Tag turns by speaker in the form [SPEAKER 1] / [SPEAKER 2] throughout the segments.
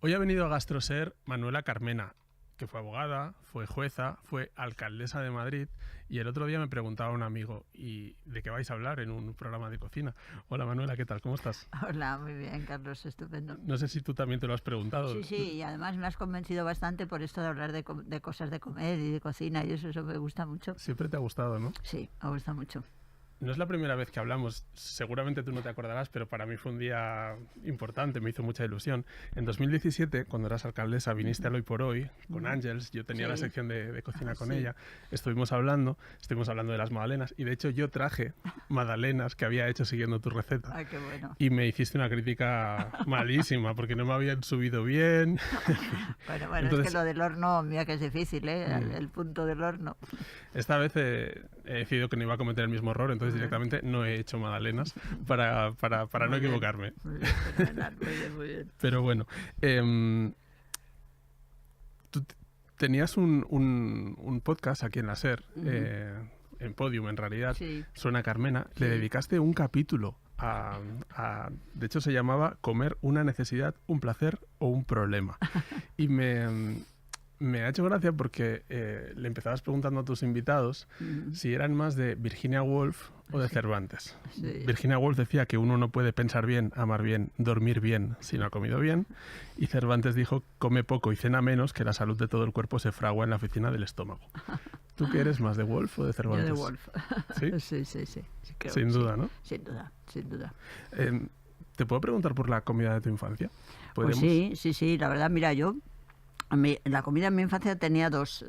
[SPEAKER 1] Hoy ha venido a Gastroser Manuela Carmena, que fue abogada, fue jueza, fue alcaldesa de Madrid, y el otro día me preguntaba un amigo, ¿y de qué vais a hablar en un programa de cocina? Hola Manuela, ¿qué tal? ¿Cómo estás?
[SPEAKER 2] Hola, muy bien, Carlos, estupendo.
[SPEAKER 1] No sé si tú también te lo has preguntado.
[SPEAKER 2] Sí, y además me has convencido bastante por esto de hablar de cosas de comer y de cocina y eso me gusta mucho.
[SPEAKER 1] Siempre te ha gustado, ¿no?
[SPEAKER 2] Sí, me gusta mucho.
[SPEAKER 1] No es la primera vez que hablamos, seguramente tú no te acordarás, pero para mí fue un día importante, me hizo mucha ilusión. En 2017, cuando eras alcaldesa, viniste al Hoy por Hoy con Ángels, yo tenía la sección de cocina con ella, estuvimos hablando de las magdalenas, y de hecho yo traje magdalenas que había hecho siguiendo tu receta.
[SPEAKER 2] Ay, qué bueno.
[SPEAKER 1] Y me hiciste una crítica malísima, porque no me habían subido bien.
[SPEAKER 2] Bueno, entonces, es que lo del horno, mira que es difícil, ¿eh? El punto del horno.
[SPEAKER 1] Esta vez he decidido que no iba a cometer el mismo error, entonces directamente no he hecho magdalenas para no equivocarme.
[SPEAKER 2] Muy bien, muy bien.
[SPEAKER 1] Pero bueno, tú tenías un podcast aquí en la SER, en Podium en realidad,
[SPEAKER 2] Sí.
[SPEAKER 1] Suena Carmena,
[SPEAKER 2] Sí.
[SPEAKER 1] le dedicaste un capítulo de hecho se llamaba Comer, una necesidad, un placer o un problema. Y me ha hecho gracia porque le empezabas preguntando a tus invitados si eran más de Virginia Woolf o de Cervantes.
[SPEAKER 2] Sí.
[SPEAKER 1] Virginia Woolf decía que uno no puede pensar bien, amar bien, dormir bien si no ha comido bien. Y Cervantes dijo, come poco y cena menos, que la salud de todo el cuerpo se fragua en la oficina del estómago. ¿Tú qué eres más, de Woolf o de Cervantes?
[SPEAKER 2] Yo de Woolf.
[SPEAKER 1] ¿Sí?
[SPEAKER 2] Sí, creo
[SPEAKER 1] Sin duda, ¿no?
[SPEAKER 2] Sin duda.
[SPEAKER 1] ¿Te puedo preguntar por la comida de tu infancia?
[SPEAKER 2] ¿Podemos? Pues sí, la verdad, mira, la comida en mi infancia tenía dos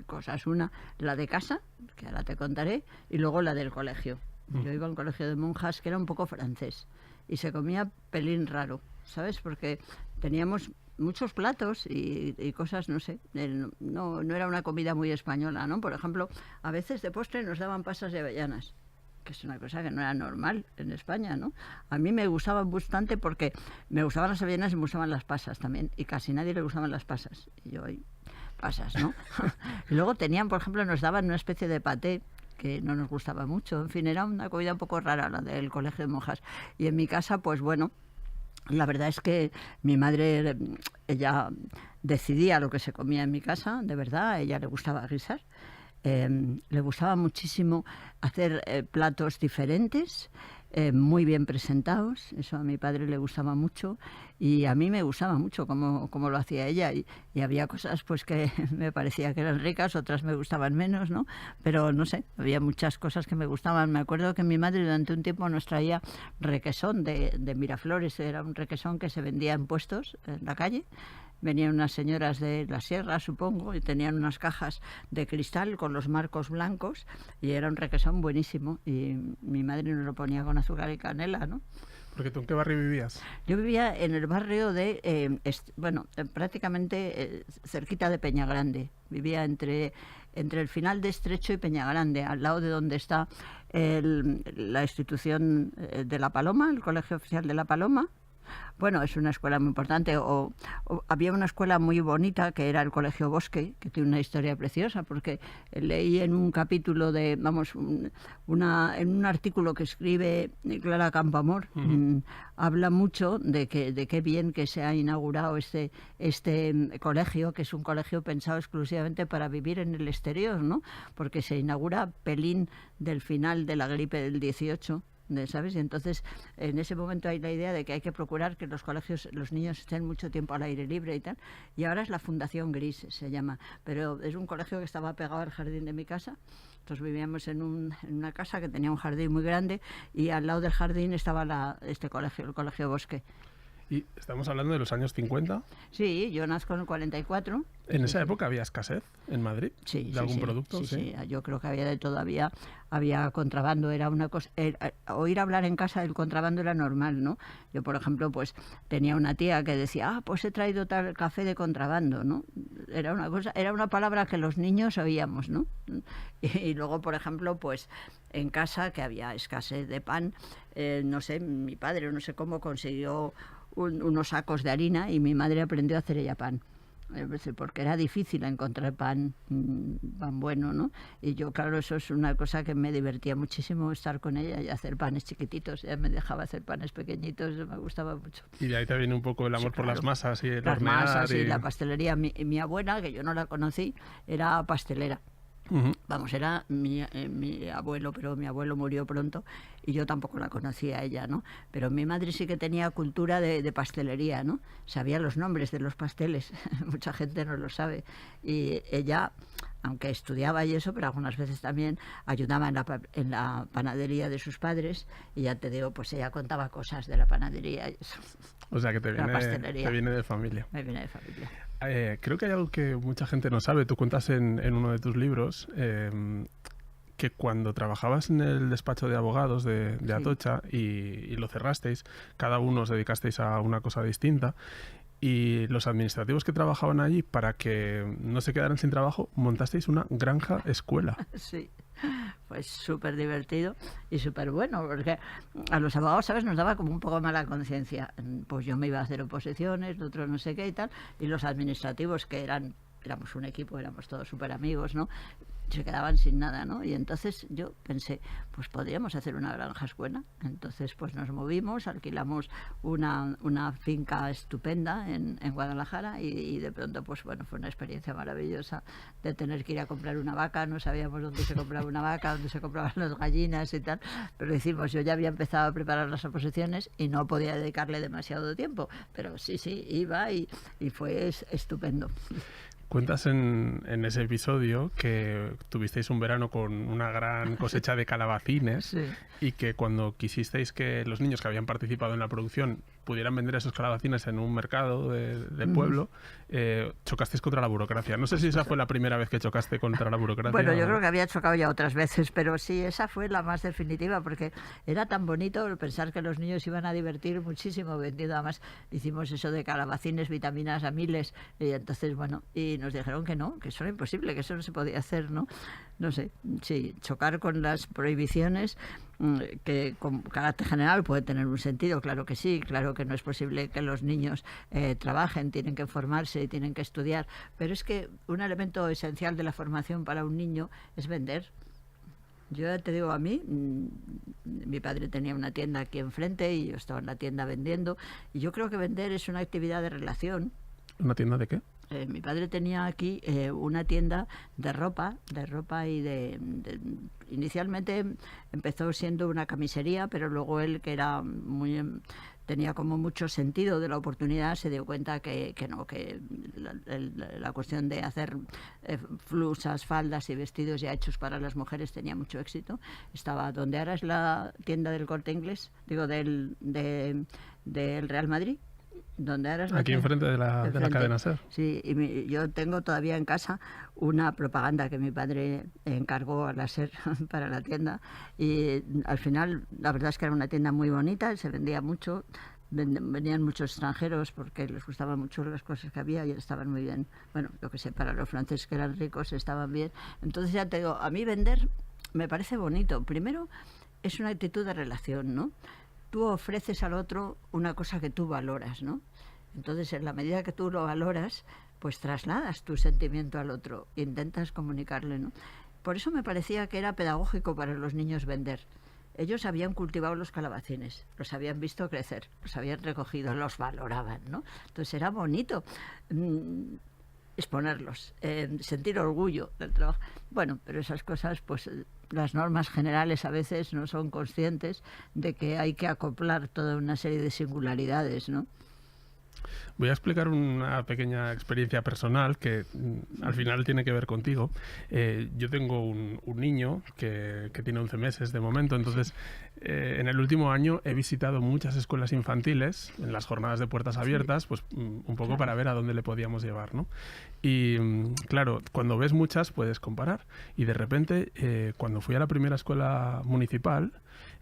[SPEAKER 2] cosas. Una, la de casa, que ahora te contaré, y luego la del colegio. Yo iba a un colegio de monjas que era un poco francés y se comía pelín raro, ¿sabes? Porque teníamos muchos platos y cosas, no sé, no era una comida muy española, ¿no? Por ejemplo, a veces de postre nos daban pasas de avellanas, que es una cosa que no era normal en España, ¿no? A mí me gustaban bastante porque me gustaban las avellanas y me gustaban las pasas también, y casi nadie le gustaban las pasas, y yo ahí, pasas, ¿no? Y luego tenían, por ejemplo, nos daban una especie de paté que no nos gustaba mucho, en fin, era una comida un poco rara la del colegio de monjas, y en mi casa, pues bueno, la verdad es que mi madre, ella decidía lo que se comía en mi casa, de verdad, a ella le gustaba guisar. Le gustaba muchísimo hacer platos diferentes, muy bien presentados, eso a mi padre le gustaba mucho y a mí me gustaba mucho como lo hacía ella y había cosas pues que me parecía que eran ricas, otras me gustaban menos, ¿no? Pero no sé, había muchas cosas que me gustaban. Me acuerdo que mi madre durante un tiempo nos traía requesón de Miraflores, era un requesón que se vendía en puestos en la calle. Venían unas señoras de la sierra, supongo, y tenían unas cajas de cristal con los marcos blancos y era un requesón buenísimo y mi madre nos lo ponía con azúcar y canela, ¿no?
[SPEAKER 1] Porque tú, ¿en qué barrio vivías?
[SPEAKER 2] Yo vivía en el barrio de, prácticamente cerquita de Peñagrande. Vivía entre el final de Estrecho y Peñagrande, al lado de donde está la institución de La Paloma, el Colegio Oficial de La Paloma. Bueno, es una escuela muy importante. O había una escuela muy bonita que era el Colegio Bosque, que tiene una historia preciosa, porque leí en un capítulo en un artículo que escribe Clara Campoamor, habla mucho de qué bien que se ha inaugurado este colegio, que es un colegio pensado exclusivamente para vivir en el exterior, ¿no? Porque se inaugura pelín del final de la gripe del 18. ¿Sabes? Y entonces en ese momento hay la idea de que hay que procurar que los colegios, los niños estén mucho tiempo al aire libre y tal, y ahora es la Fundación Gris, se llama, pero es un colegio que estaba pegado al jardín de mi casa. Entonces vivíamos en una casa que tenía un jardín muy grande y al lado del jardín estaba este colegio, el Colegio Bosque.
[SPEAKER 1] ¿Y estamos hablando de los años 50?
[SPEAKER 2] Sí, yo nazco en el 44.
[SPEAKER 1] ¿En esa época había escasez en Madrid de algún producto?
[SPEAKER 2] Sí, yo creo que había de todo. Había contrabando, era una cosa. Oír hablar en casa del contrabando era normal, ¿no? Yo, por ejemplo, pues tenía una tía que decía, pues he traído tal café de contrabando, ¿no? Era una palabra que los niños oíamos, ¿no? Y luego, por ejemplo, pues en casa, que había escasez de pan, no sé, mi padre, no sé cómo consiguió unos sacos de harina y mi madre aprendió a hacer ella pan. Es decir, porque era difícil encontrar pan bueno, ¿no? Y yo, claro, eso es una cosa que me divertía muchísimo, estar con ella y hacer panes chiquititos. Ella me dejaba hacer panes pequeñitos, eso me gustaba mucho.
[SPEAKER 1] Y de ahí te viene un poco el amor por las masas y el
[SPEAKER 2] las
[SPEAKER 1] hornear.
[SPEAKER 2] Masas y la pastelería. Mi abuela, que yo no la conocí, era pastelera. Vamos, era mi abuelo, pero mi abuelo murió pronto y yo tampoco la conocía a ella, ¿no? Pero mi madre sí que tenía cultura de pastelería, ¿no? Sabía los nombres de los pasteles, mucha gente no lo sabe. Y ella, aunque estudiaba y eso, pero algunas veces también ayudaba en la panadería de sus padres, y ya te digo, pues ella contaba cosas de la panadería y eso.
[SPEAKER 1] O sea que te viene de familia.
[SPEAKER 2] Me viene de familia.
[SPEAKER 1] Creo que hay algo que mucha gente no sabe. Tú cuentas en uno de tus libros que cuando trabajabas en el despacho de abogados de Atocha y lo cerrasteis, cada uno os dedicasteis a una cosa distinta, y los administrativos que trabajaban allí, para que no se quedaran sin trabajo, montasteis una granja escuela.
[SPEAKER 2] Sí, pues súper divertido y súper bueno, porque a los abogados, ¿sabes?, nos daba como un poco mala conciencia. Pues yo me iba a hacer oposiciones, otros no sé qué y tal, y los administrativos, que éramos un equipo, éramos todos súper amigos, ¿no?, se quedaban sin nada, ¿no? Y entonces yo pensé, pues podríamos hacer una granja escuela. Entonces pues nos movimos, alquilamos una finca estupenda en Guadalajara y de pronto pues bueno, fue una experiencia maravillosa de tener que ir a comprar una vaca. No sabíamos dónde se compraba una vaca, dónde se compraban las gallinas y tal, pero hicimos, yo ya había empezado a preparar las oposiciones y no podía dedicarle demasiado tiempo, pero sí, iba y fue estupendo.
[SPEAKER 1] Cuentas en ese episodio que tuvisteis un verano con una gran cosecha de calabacines, sí, y que cuando quisisteis que los niños que habían participado en la producción pudieran vender esos calabacines en un mercado del pueblo, chocasteis contra la burocracia. No sé si esa fue la primera vez que chocaste contra la burocracia.
[SPEAKER 2] Bueno, yo creo que había chocado ya otras veces, pero sí, esa fue la más definitiva, porque era tan bonito pensar que los niños iban a divertir muchísimo vendiendo. Además, hicimos eso de calabacines, vitaminas a miles, y entonces, bueno, y nos dijeron que no, que eso era imposible, que eso no se podía hacer, ¿no? No sé, sí, chocar con las prohibiciones, que con carácter general puede tener un sentido, claro que sí, claro que no es posible que los niños trabajen, tienen que formarse y tienen que estudiar, pero es que un elemento esencial de la formación para un niño es vender. Yo te digo, a mí, mi padre tenía una tienda aquí enfrente y yo estaba en la tienda vendiendo, y yo creo que vender es una actividad de relación.
[SPEAKER 1] ¿Una tienda de qué?
[SPEAKER 2] Mi padre tenía aquí una tienda de ropa y inicialmente empezó siendo una camisería, pero luego él, que era tenía como mucho sentido de la oportunidad, se dio cuenta que la cuestión de hacer blusas, faldas y vestidos ya hechos para las mujeres tenía mucho éxito. Estaba donde ahora es la tienda del Corte Inglés, digo, del Real Madrid. Donde ahora es
[SPEAKER 1] aquí enfrente de la cadena SER.
[SPEAKER 2] Sí, y yo tengo todavía en casa una propaganda que mi padre encargó a la SER para la tienda, y al final la verdad es que era una tienda muy bonita, se vendía mucho, venían muchos extranjeros porque les gustaban mucho las cosas que había y estaban muy bien. Bueno, lo que sé, para los franceses que eran ricos estaban bien. Entonces ya te digo, a mí vender me parece bonito. Primero, es una actitud de relación, ¿no? Tú ofreces al otro una cosa que tú valoras, ¿no? Entonces, en la medida que tú lo valoras, pues trasladas tu sentimiento al otro, intentas comunicarle, ¿no? Por eso me parecía que era pedagógico para los niños vender. Ellos habían cultivado los calabacines, los habían visto crecer, los habían recogido, los valoraban, ¿no? Entonces era bonito exponerlos, sentir orgullo del trabajo. Bueno, pero esas cosas, pues las normas generales a veces no son conscientes de que hay que acoplar toda una serie de singularidades, ¿no?
[SPEAKER 1] Voy a explicar una pequeña experiencia personal que al final tiene que ver contigo. Yo tengo un niño que tiene 11 meses de momento, entonces en el último año he visitado muchas escuelas infantiles en las jornadas de puertas abiertas, pues un poco para ver a dónde le podíamos llevar, ¿no? Y claro, cuando ves muchas puedes comparar, y de repente cuando fui a la primera escuela municipal,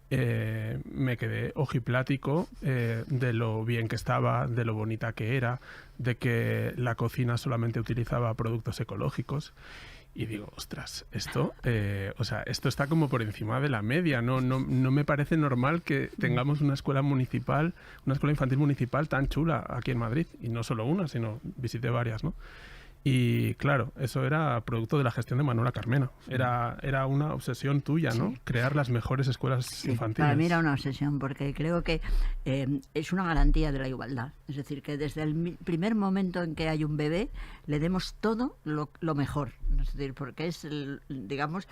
[SPEAKER 1] me quedé ojiplático de lo bien que estaba, de lo bonita que era, de que la cocina solamente utilizaba productos ecológicos. Y digo, ostras, esto, o sea, esto está como por encima de la media. No me parece normal que tengamos una escuela municipal, una escuela infantil municipal tan chula aquí en Madrid. Y no solo una, sino visité varias, ¿no? Y claro, eso era producto de la gestión de Manuela Carmena. Era una obsesión tuya, ¿no?
[SPEAKER 2] Sí.
[SPEAKER 1] Crear las mejores escuelas
[SPEAKER 2] Sí,
[SPEAKER 1] infantiles.
[SPEAKER 2] para mí era una obsesión porque creo que es una garantía de la igualdad. Es decir, que desde el primer momento en que hay un bebé le demos todo lo mejor. Es decir, porque es, digamos,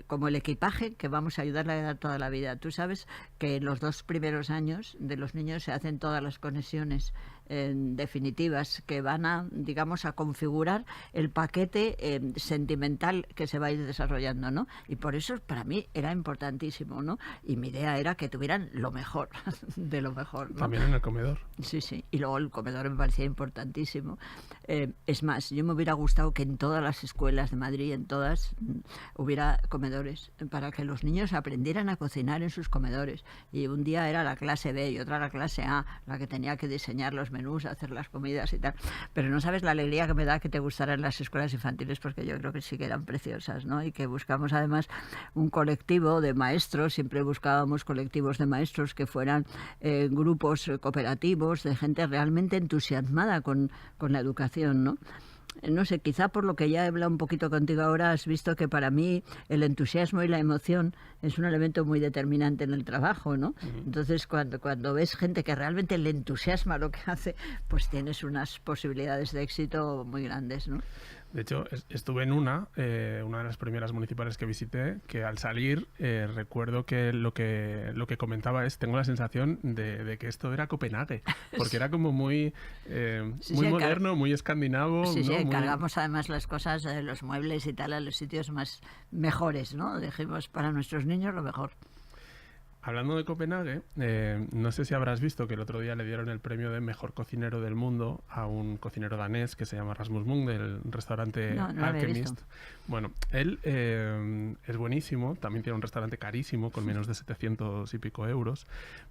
[SPEAKER 2] como el equipaje que vamos a ayudarle a dar toda la vida. Tú sabes que en los 2 primeros años de los niños se hacen todas las conexiones definitivas que van a, digamos, a configurar el paquete sentimental que se va a ir desarrollando, ¿no? Y por eso para mí era importantísimo, ¿no? Y mi idea era que tuvieran lo mejor, de lo mejor, ¿no?
[SPEAKER 1] También en el comedor.
[SPEAKER 2] Sí, sí. Y luego el comedor me parecía importantísimo. Es más, yo me hubiera gustado que en todas las escuelas de Madrid, en todas, hubiera comedores para que los niños aprendieran a cocinar en sus comedores. Y un día era la clase B y otra la clase A, la que tenía que diseñar los menús, hacer las comidas y tal. Pero no sabes la alegría que me da que te gustaran las escuelas infantiles, porque yo creo que sí que eran preciosas, ¿no? Y que buscamos además un colectivo de maestros, siempre buscábamos colectivos de maestros que fueran grupos cooperativos, de gente realmente entusiasmada con la educación, ¿no? No sé, quizá por lo que ya he hablado un poquito contigo ahora, has visto que para mí el entusiasmo y la emoción es un elemento muy determinante en el trabajo, ¿no? Entonces, cuando ves gente que realmente le entusiasma lo que hace, pues tienes unas posibilidades de éxito muy grandes, ¿no?
[SPEAKER 1] De hecho, estuve en una de las primeras municipales que visité, que al salir recuerdo que lo que comentaba es, tengo la sensación de que esto era Copenhague, porque era como muy moderno, muy escandinavo.
[SPEAKER 2] Sí,
[SPEAKER 1] ¿no?
[SPEAKER 2] sí, encargamos además las cosas, los muebles y tal, a los sitios más mejores, ¿no? Dijimos, para nuestros niños lo mejor.
[SPEAKER 1] Hablando de Copenhague, no sé si habrás visto que el otro día le dieron el premio de mejor cocinero del mundo a un cocinero danés que se llama Rasmus Munk, del restaurante Alchemist. Bueno, él es buenísimo, también tiene un restaurante carísimo con menos de 700 y pico euros,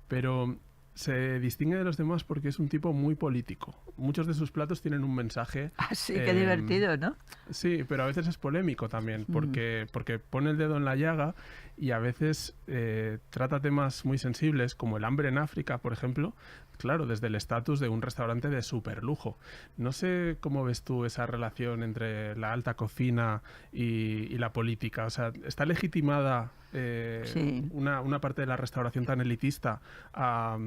[SPEAKER 1] pero se distingue de los demás porque es un tipo muy político. Muchos de sus platos tienen un mensaje.
[SPEAKER 2] Ah, sí, qué divertido, ¿no?
[SPEAKER 1] Sí, pero a veces es polémico también, porque pone el dedo en la llaga y a veces trata temas muy sensibles, como el hambre en África, por ejemplo, claro, desde el estatus de un restaurante de superlujo. No sé cómo ves tú esa relación entre la alta cocina y la política. O sea, ¿está legitimada
[SPEAKER 2] sí,
[SPEAKER 1] una parte de la restauración tan elitista a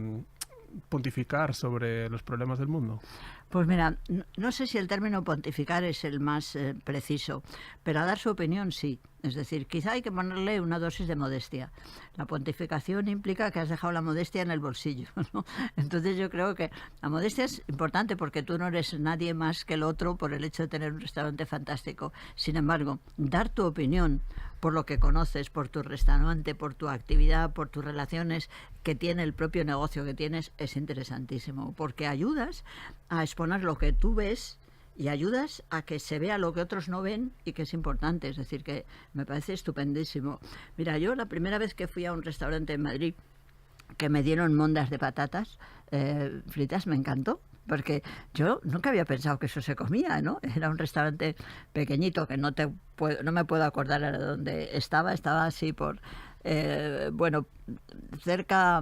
[SPEAKER 1] pontificar sobre los problemas del mundo?
[SPEAKER 2] Pues mira, no sé si el término pontificar es el más preciso, pero a dar su opinión sí. Es decir, quizá hay que ponerle una dosis de modestia. La pontificación implica que has dejado la modestia en el bolsillo, ¿no? Entonces yo creo que la modestia es importante porque tú no eres nadie más que el otro por el hecho de tener un restaurante fantástico. Sin embargo, dar tu opinión por lo que conoces, por tu restaurante, por tu actividad, por tus relaciones que tiene el propio negocio que tienes, es interesantísimo, porque ayudas a exponer lo que tú ves y ayudas a que se vea lo que otros no ven y que es importante. Es decir, que me parece estupendísimo. Mira, yo la primera vez que fui a un restaurante en Madrid que me dieron mondas de patatas fritas, me encantó. Porque yo nunca había pensado que eso se comía, ¿no? Era un restaurante pequeñito que no me puedo acordar de dónde estaba así por... cerca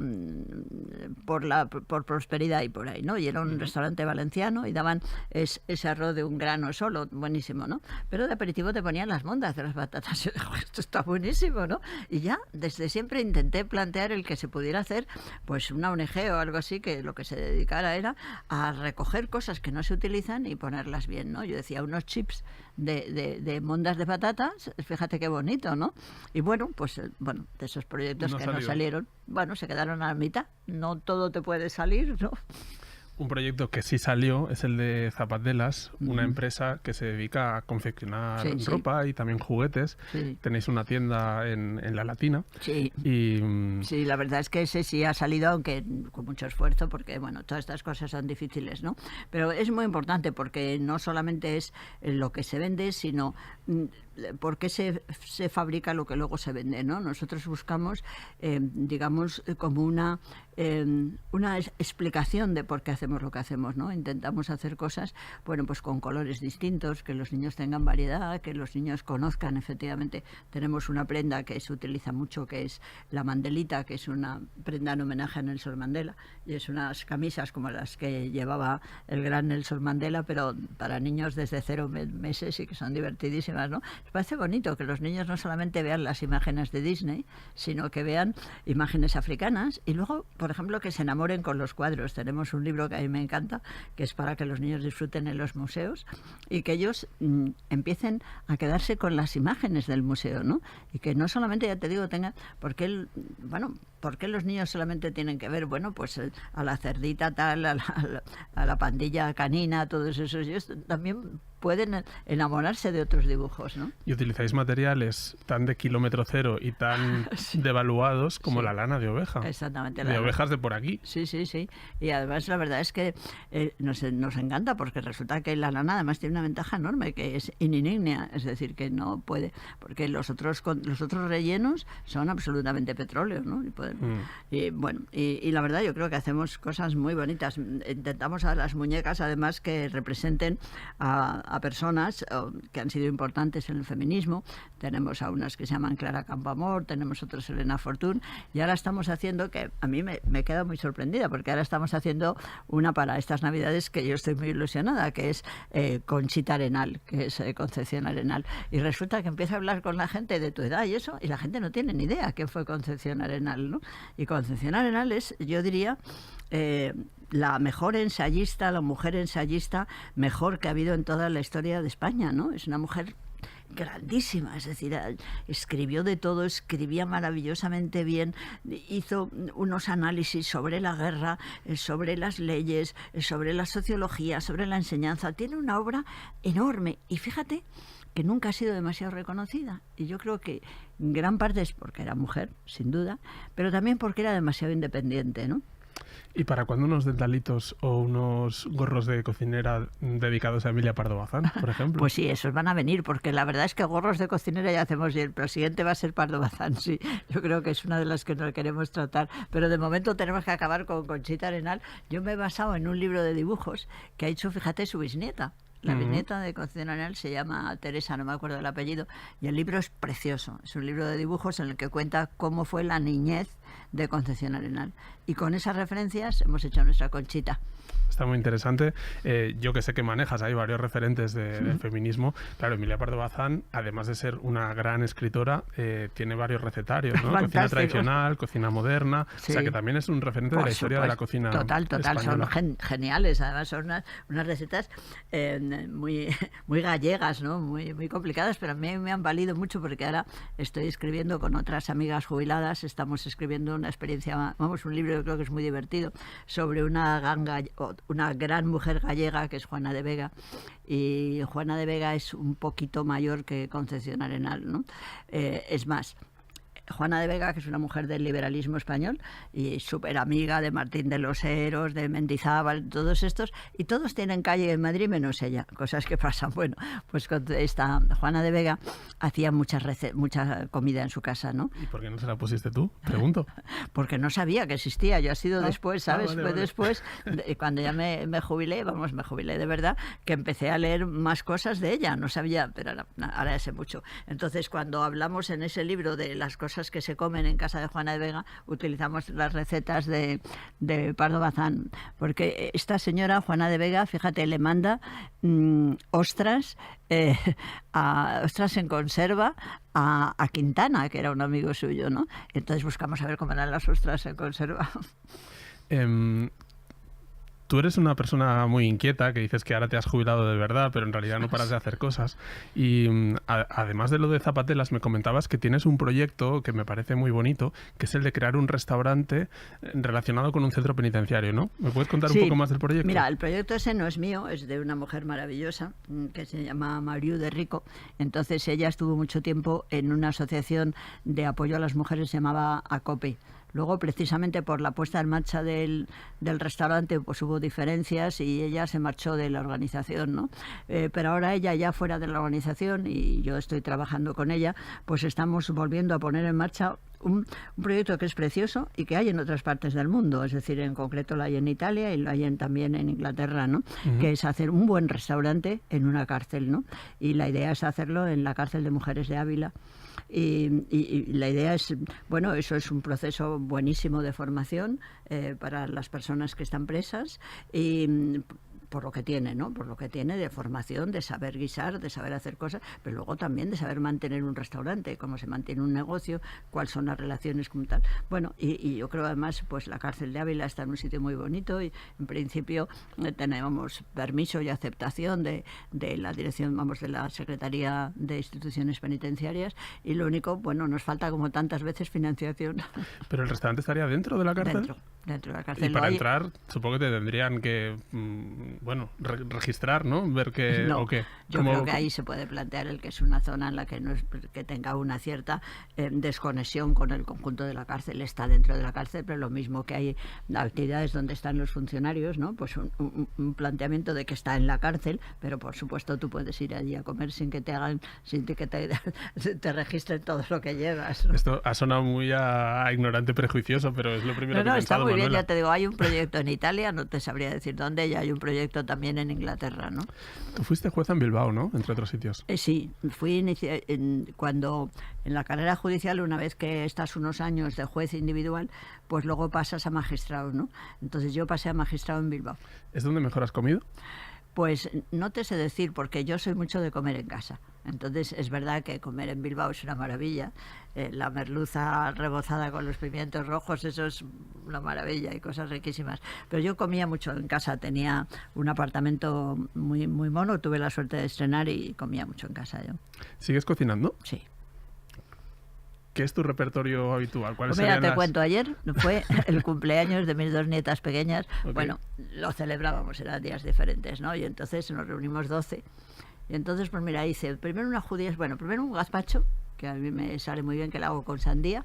[SPEAKER 2] por Prosperidad y por ahí, ¿no? Y era un restaurante valenciano y daban ese arroz de un grano solo, buenísimo, ¿no? Pero de aperitivo te ponían las mondas de las patatas. Yo digo, esto está buenísimo, ¿no? Y ya desde siempre intenté plantear el que se pudiera hacer pues una ONG o algo así, que lo que se dedicara era a recoger cosas que no se utilizan y ponerlas bien, ¿no? Yo decía, unos chips de mondas de patatas, fíjate qué bonito, ¿no? Y bueno, pues de esos proyectos que no salieron, bueno, se quedaron a la mitad. No todo te puede salir, ¿no?
[SPEAKER 1] Un proyecto que sí salió es el de Zapatelas, una empresa que se dedica a confeccionar ropa y también juguetes. Sí. Tenéis una tienda en La Latina.
[SPEAKER 2] Sí. Sí, la verdad es que ese sí ha salido, aunque con mucho esfuerzo, porque bueno, todas estas cosas son difíciles, ¿no? Pero es muy importante porque no solamente es lo que se vende, sino por qué se fabrica lo que luego se vende, ¿no? Nosotros buscamos, digamos, como una explicación de por qué hacemos lo que hacemos, ¿no? Intentamos hacer cosas, bueno, pues con colores distintos, que los niños tengan variedad, que los niños conozcan, efectivamente. Tenemos una prenda que se utiliza mucho, que es la mandelita, que es una prenda en homenaje a Nelson Mandela, y es unas camisas como las que llevaba el gran Nelson Mandela, pero para niños desde 0 meses y que son divertidísimas, ¿no? Me parece bonito que los niños no solamente vean las imágenes de Disney, sino que vean imágenes africanas y luego, por ejemplo, que se enamoren con los cuadros. Tenemos un libro que a mí me encanta, que es para que los niños disfruten en los museos y que ellos empiecen a quedarse con las imágenes del museo, ¿no? Y que no solamente, ya te digo, tengan... ¿Por qué los niños solamente tienen que ver, bueno, pues a la cerdita tal, a la pandilla canina, todos esos? Ellos también pueden enamorarse de otros dibujos, ¿no?
[SPEAKER 1] Y utilizáis materiales tan de kilómetro cero y tan devaluados como la lana de oveja.
[SPEAKER 2] Exactamente.
[SPEAKER 1] De ovejas de por aquí.
[SPEAKER 2] Sí. Y además la verdad es que nos encanta porque resulta que la lana además tiene una ventaja enorme, que es inignea, es decir, que no puede, porque los otros rellenos son absolutamente petróleo, ¿no? Y bueno, y la verdad yo creo que hacemos cosas muy bonitas. Intentamos a las muñecas además que representen a personas que han sido importantes en el feminismo. Tenemos a unas que se llaman Clara Campoamor, tenemos otras Elena Fortún, y ahora estamos haciendo, que a mí me queda muy sorprendida, porque ahora estamos haciendo una para estas Navidades que yo estoy muy ilusionada, que es Conchita Arenal, que es Concepción Arenal. Y resulta que empiezo a hablar con la gente de tu edad y eso, y la gente no tiene ni idea qué fue Concepción Arenal, ¿no? Y Concepción Arenal es, yo diría, la mejor ensayista, la mujer ensayista mejor que ha habido en toda la historia de España, ¿no? Es una mujer grandísima, es decir, escribió de todo, escribía maravillosamente bien, hizo unos análisis sobre la guerra, sobre las leyes, sobre la sociología, sobre la enseñanza. Tiene una obra enorme y fíjate que nunca ha sido demasiado reconocida. Y yo creo que en gran parte es porque era mujer, sin duda, pero también porque era demasiado independiente, ¿no?
[SPEAKER 1] ¿Y para cuándo unos dentalitos o unos gorros de cocinera dedicados a Emilia Pardo Bazán, por ejemplo?
[SPEAKER 2] Pues sí, esos van a venir, porque la verdad es que gorros de cocinera ya hacemos bien, pero el siguiente va a ser Pardo Bazán, sí. Yo creo que es una de las que nos queremos tratar, pero de momento tenemos que acabar con Conchita Arenal. Yo me he basado en un libro de dibujos que ha hecho, fíjate, su bisnieta. La bisnieta de Concepción Arenal se llama Teresa, no me acuerdo el apellido, y el libro es precioso. Es un libro de dibujos en el que cuenta cómo fue la niñez de Concepción Arenal. Y con esas referencias hemos hecho nuestra Conchita.
[SPEAKER 1] Está muy interesante. Yo que sé que manejas, hay varios referentes del feminismo. Claro, Emilia Pardo Bazán, además de ser una gran escritora, tiene varios recetarios, ¿no? Cocina tradicional, cocina moderna. Sí. O sea, que también es un referente de la historia de la cocina
[SPEAKER 2] Total.
[SPEAKER 1] española.
[SPEAKER 2] Son geniales. Además, son unas recetas muy gallegas, ¿no? Muy complicadas, pero a mí me han valido mucho porque ahora estoy escribiendo con otras amigas jubiladas. Estamos escribiendo una experiencia, un libro que creo que es muy divertido, sobre una gran mujer gallega que es Juana de Vega, y Juana de Vega es un poquito mayor que Concepción Arenal, ¿no? Es más, Juana de Vega, que es una mujer del liberalismo español y súper amiga de Martín de los Heros, de Mendizábal, todos estos, y todos tienen calle en Madrid menos ella, cosas que pasan. Bueno, pues con esta Juana de Vega hacía mucha comida en su casa, ¿no?
[SPEAKER 1] ¿Y por qué no se la pusiste tú? Pregunto.
[SPEAKER 2] Porque no sabía que existía, yo ha sido después, ¿sabes?
[SPEAKER 1] Vale.
[SPEAKER 2] Fue después, cuando ya me jubilé, me jubilé de verdad, que empecé a leer más cosas de ella, no sabía, pero ahora ya sé mucho. Entonces, cuando hablamos en ese libro de las cosas que se comen en casa de Juana de Vega, utilizamos las recetas de Pardo Bazán, porque esta señora Juana de Vega, fíjate, le manda ostras en conserva a Quintana, que era un amigo suyo, ¿no? Entonces buscamos a ver cómo eran las ostras en conserva.
[SPEAKER 1] Tú eres una persona muy inquieta, que dices que ahora te has jubilado de verdad, pero en realidad no paras de hacer cosas. Y además de lo de Zapatelas, me comentabas que tienes un proyecto que me parece muy bonito, que es el de crear un restaurante relacionado con un centro penitenciario, ¿no? ¿Me puedes contar un poco más del proyecto?
[SPEAKER 2] Mira, el proyecto ese no es mío, es de una mujer maravillosa que se llama Mariu de Rico. Entonces ella estuvo mucho tiempo en una asociación de apoyo a las mujeres, se llamaba ACOPE. Luego, precisamente por la puesta en marcha del restaurante, pues hubo diferencias y ella se marchó de la organización, ¿no? Pero ahora ella ya fuera de la organización, y yo estoy trabajando con ella, pues estamos volviendo a poner en marcha un proyecto que es precioso y que hay en otras partes del mundo, es decir, en concreto lo hay en Italia y lo hay también en Inglaterra, ¿no? Que es hacer un buen restaurante en una cárcel, ¿no? Y la idea es hacerlo en la cárcel de mujeres de Ávila. Y la idea es, bueno, eso es un proceso buenísimo de formación para las personas que están presas, y por lo que tiene, ¿no? Por lo que tiene de formación, de saber guisar, de saber hacer cosas, pero luego también de saber mantener un restaurante, cómo se mantiene un negocio, cuáles son las relaciones como tal. Bueno, y yo creo además, pues la cárcel de Ávila está en un sitio muy bonito y en principio tenemos permiso y aceptación de la dirección, vamos, de la Secretaría de Instituciones Penitenciarias, y lo único, bueno, nos falta como tantas veces financiación.
[SPEAKER 1] ¿Pero el restaurante estaría dentro de la cárcel?
[SPEAKER 2] Dentro de la cárcel.
[SPEAKER 1] Y para entrar, supongo que te tendrían que, bueno, registrar, ¿no? Ver que...
[SPEAKER 2] No,
[SPEAKER 1] ¿o qué?
[SPEAKER 2] yo creo que ahí se puede plantear el que es una zona en la que no es, que tenga una cierta desconexión con el conjunto de la cárcel. Está dentro de la cárcel, pero lo mismo que hay actividades donde están los funcionarios, ¿no? Pues un planteamiento de que está en la cárcel, pero por supuesto tú puedes ir allí a comer sin que te hagan, sin que te registren todo lo que llevas, ¿no?
[SPEAKER 1] Esto ha sonado muy a ignorante prejuicioso, pero es lo primero que he pensado,
[SPEAKER 2] está muy bien,
[SPEAKER 1] Manuela.
[SPEAKER 2] ya te digo, hay un proyecto en Italia, no te sabría decir dónde, y hay un proyecto también en Inglaterra, ¿no?
[SPEAKER 1] Tú fuiste jueza en Bilbao, ¿no? Entre otros sitios.
[SPEAKER 2] Sí, fui cuando en la carrera judicial, una vez que estás unos años de juez individual, pues luego pasas a magistrado, ¿no? Entonces yo pasé a magistrado en Bilbao.
[SPEAKER 1] ¿Es donde mejor has comido?
[SPEAKER 2] Pues no te sé decir, porque yo soy mucho de comer en casa. Entonces es verdad que comer en Bilbao es una maravilla. La merluza rebozada con los pimientos rojos, eso es una maravilla y cosas riquísimas. Pero yo comía mucho en casa, tenía un apartamento muy, muy mono, tuve la suerte de estrenar y comía mucho en casa yo.
[SPEAKER 1] ¿Sigues cocinando?
[SPEAKER 2] Sí.
[SPEAKER 1] ¿Qué es tu repertorio habitual? ¿Cuáles
[SPEAKER 2] Pues mira,
[SPEAKER 1] serían
[SPEAKER 2] te cuento, ayer fue el cumpleaños de mis dos nietas pequeñas.
[SPEAKER 1] Okay.
[SPEAKER 2] Bueno, lo celebrábamos, eran días diferentes, ¿no? Y entonces nos reunimos 12. Y entonces, pues mira, hice primero unas judías, bueno, primero un gazpacho, que a mí me sale muy bien, que lo hago con sandía.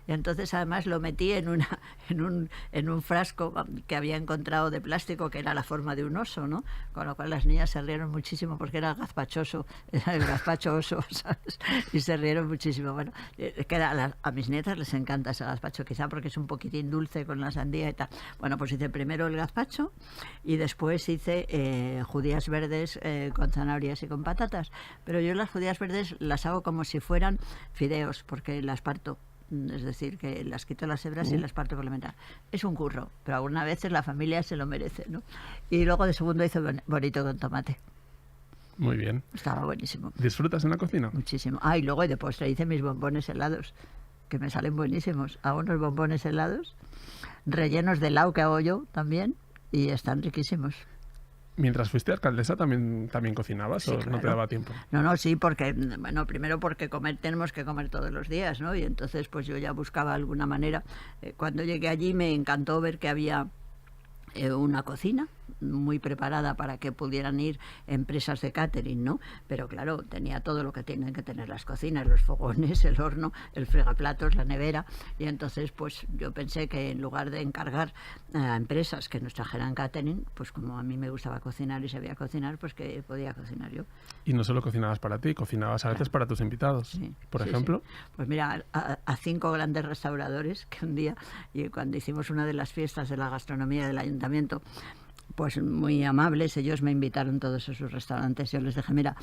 [SPEAKER 2] Y entonces además lo metí en un frasco que había encontrado de plástico, que era la forma de un oso, ¿no? Con lo cual las niñas se rieron muchísimo porque era gazpachoso, era el gazpacho oso, ¿sabes? Y se rieron muchísimo. Bueno, que a mis nietas les encanta ese gazpacho, quizá porque es un poquitín dulce con la sandía y tal. Bueno, pues hice primero el gazpacho y después hice judías verdes con zanahorias y con patatas. Pero yo las judías verdes las hago como si fueran fideos, porque las parto. Es decir, que las quito las hebras y las parto por la mitad. Es un curro, pero algunas veces la familia se lo merece, ¿no? Y luego de segundo hice bonito con tomate.
[SPEAKER 1] Muy bien.
[SPEAKER 2] Estaba buenísimo.
[SPEAKER 1] ¿Disfrutas en la cocina?
[SPEAKER 2] Muchísimo. Ah, y luego de postre hice mis bombones helados, que me salen buenísimos. Hago unos bombones helados, rellenos de helado que hago yo también, y están riquísimos.
[SPEAKER 1] Mientras fuiste alcaldesa, ¿también cocinabas,
[SPEAKER 2] Sí,
[SPEAKER 1] o
[SPEAKER 2] claro.
[SPEAKER 1] no te daba tiempo?
[SPEAKER 2] No, sí, porque, bueno, primero porque tenemos que comer todos los días, ¿no? Y entonces pues yo ya buscaba alguna manera. Cuando llegué allí me encantó ver que había una cocina muy preparada para que pudieran ir empresas de catering, ¿no? Pero claro, tenía todo lo que tienen que tener las cocinas, los fogones, el horno, el fregaplatos, la nevera, y entonces pues yo pensé que en lugar de encargar a empresas que nos trajeran catering, pues como a mí me gustaba cocinar y sabía cocinar, pues que podía cocinar yo.
[SPEAKER 1] Y no solo cocinabas para ti, cocinabas a veces para tus invitados.
[SPEAKER 2] Sí,
[SPEAKER 1] Por
[SPEAKER 2] sí,
[SPEAKER 1] ejemplo.
[SPEAKER 2] sí. Pues mira, a 5 grandes restauradores que un día, y cuando hicimos una de las fiestas de la gastronomía del ayuntamiento, pues muy amables, ellos me invitaron todos a sus restaurantes. Yo les dije, mira,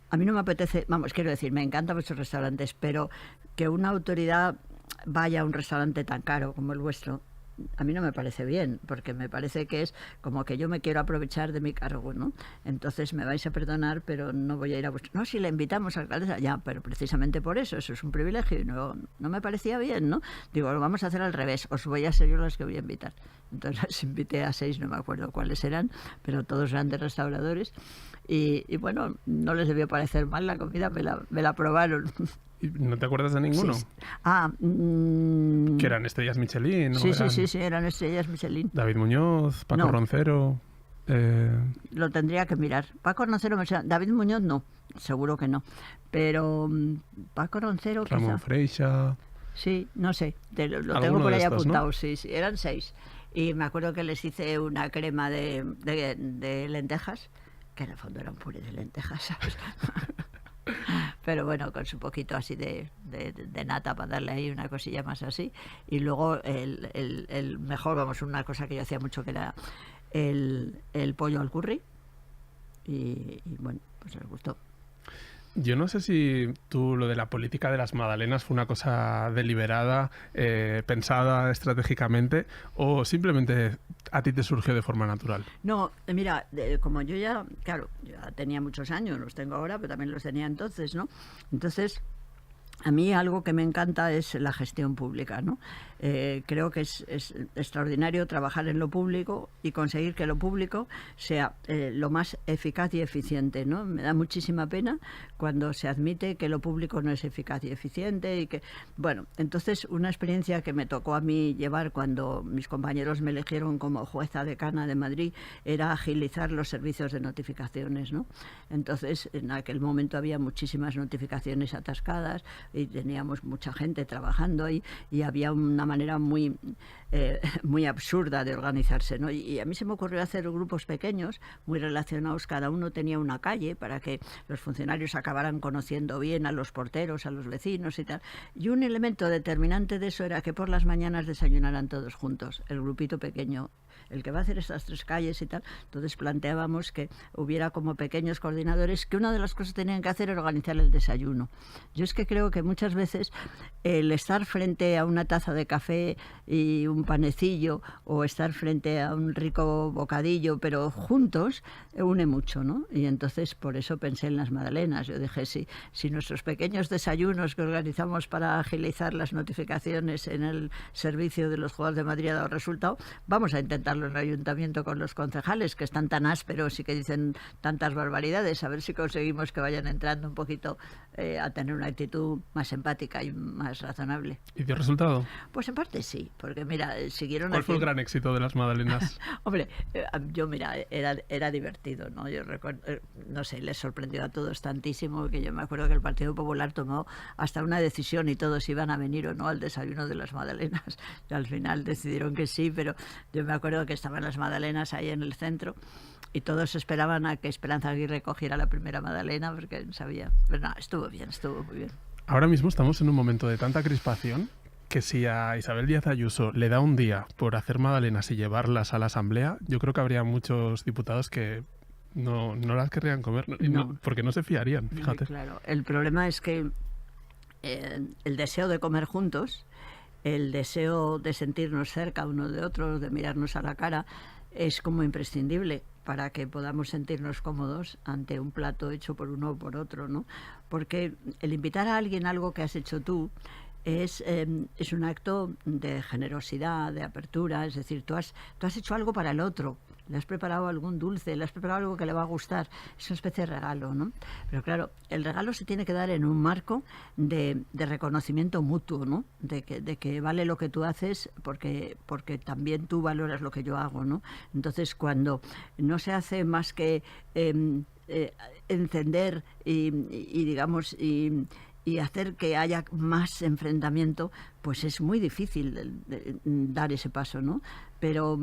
[SPEAKER 2] a mí no me apetece, vamos, quiero decir, me encantan vuestros restaurantes, pero que una autoridad vaya a un restaurante tan caro como el vuestro, a mí no me parece bien, porque me parece que es como que yo me quiero aprovechar de mi cargo, ¿no? Entonces me vais a perdonar, pero no voy a ir a vuestro... No, si le invitamos a alcaldesa, ya, pero precisamente por eso es un privilegio y no me parecía bien, ¿no? Digo, lo vamos a hacer al revés, os voy a ser yo los que voy a invitar. Entonces les invité a 6, no me acuerdo cuáles eran, pero todos grandes restauradores. Y bueno, no les debió parecer mal la comida, me la probaron.
[SPEAKER 1] ¿Y no te acuerdas de ninguno?
[SPEAKER 2] Sí.
[SPEAKER 1] Que eran estrellas Michelin, ¿no?
[SPEAKER 2] Sí, eran estrellas Michelin.
[SPEAKER 1] David Muñoz, Paco
[SPEAKER 2] No.
[SPEAKER 1] Roncero...
[SPEAKER 2] Lo tendría que mirar. Paco Roncero, David Muñoz no, seguro que no. Pero Paco Roncero
[SPEAKER 1] Ramón
[SPEAKER 2] quizá.
[SPEAKER 1] Freixa...
[SPEAKER 2] Sí, no sé, lo tengo
[SPEAKER 1] Alguno
[SPEAKER 2] por
[SPEAKER 1] de
[SPEAKER 2] ahí
[SPEAKER 1] estos,
[SPEAKER 2] apuntado,
[SPEAKER 1] ¿no?
[SPEAKER 2] sí, sí, eran 6. Y me acuerdo que les hice una crema de lentejas, que en el fondo era un puré de lentejas, ¿sabes? Pero bueno, con su poquito así de nata para darle ahí una cosilla más así. Y luego el mejor, vamos, una cosa que yo hacía mucho que era el pollo al curry. Y bueno, pues les gustó.
[SPEAKER 1] Yo no sé si tú lo de la política de las magdalenas fue una cosa deliberada, pensada estratégicamente, o simplemente a ti te surgió de forma natural.
[SPEAKER 2] No, mira, como yo ya, claro, ya tenía muchos años, los tengo ahora, pero también los tenía entonces, ¿no? Entonces, a mí algo que me encanta es la gestión pública, ¿no? Creo que es extraordinario trabajar en lo público y conseguir que lo público sea lo más eficaz y eficiente, ¿no? Me da muchísima pena cuando se admite que lo público no es eficaz y eficiente y que, bueno, entonces una experiencia que me tocó a mí llevar cuando mis compañeros me eligieron como jueza decana de Madrid era agilizar los servicios de notificaciones, ¿no? Entonces, en aquel momento había muchísimas notificaciones atascadas y teníamos mucha gente trabajando ahí y había una manera muy absurda de organizarse, ¿no? Y a mí se me ocurrió hacer grupos pequeños, muy relacionados, cada uno tenía una calle para que los funcionarios acabaran conociendo bien a los porteros, a los vecinos y tal. Y un elemento determinante de eso era que por las mañanas desayunaran todos juntos, el grupito pequeño, el que va a hacer estas 3 calles y tal. Entonces planteábamos que hubiera como pequeños coordinadores, que una de las cosas que tenían que hacer era organizar el desayuno. Yo es que creo que muchas veces el estar frente a una taza de café y un panecillo o estar frente a un rico bocadillo, pero juntos, une mucho, ¿no? Y entonces por eso pensé en las magdalenas. Yo dije, si nuestros pequeños desayunos que organizamos para agilizar las notificaciones en el servicio de los Juegos de Madrid ha dado resultado, vamos a intentarlo en el ayuntamiento con los concejales, que están tan ásperos y que dicen tantas barbaridades, a ver si conseguimos que vayan entrando un poquito a tener una actitud más empática y más razonable.
[SPEAKER 1] ¿Y dio resultado?
[SPEAKER 2] Pues en parte sí, porque mira, siguieron
[SPEAKER 1] ¿Cuál fue el
[SPEAKER 2] haciendo...
[SPEAKER 1] gran éxito de las magdalenas?
[SPEAKER 2] Hombre, yo mira, era divertido, ¿no? Yo recuerdo, no sé, les sorprendió a todos tantísimo que yo me acuerdo que el Partido Popular tomó hasta una decisión y todos iban a venir o no al desayuno de las magdalenas. Y al final decidieron que sí, pero yo me acuerdo que estaban las magdalenas ahí en el centro y todos esperaban a que Esperanza Aguirre cogiera la primera magdalena porque sabía. Pero no, estuvo bien, estuvo muy bien.
[SPEAKER 1] Ahora mismo estamos en un momento de tanta crispación que si a Isabel Díaz Ayuso le da un día por hacer magdalenas y llevarlas a la Asamblea, yo creo que habría muchos diputados que no las querrían comer, porque no se fiarían, fíjate.
[SPEAKER 2] Claro, el problema es que el deseo de comer juntos, el deseo de sentirnos cerca uno de otros, de mirarnos a la cara, es como imprescindible para que podamos sentirnos cómodos ante un plato hecho por uno o por otro, ¿no? Porque el invitar a alguien a algo que has hecho tú es un acto de generosidad, de apertura, es decir, tú has hecho algo para el otro, le has preparado algún dulce, le has preparado algo que le va a gustar, es una especie de regalo, ¿no? Pero claro, el regalo se tiene que dar en un marco de reconocimiento mutuo, ¿no? De que vale lo que tú haces porque también tú valoras lo que yo hago, ¿no? Entonces, cuando no se hace más que encender y digamos y hacer que haya más enfrentamiento, pues es muy difícil dar ese paso, ¿no? Pero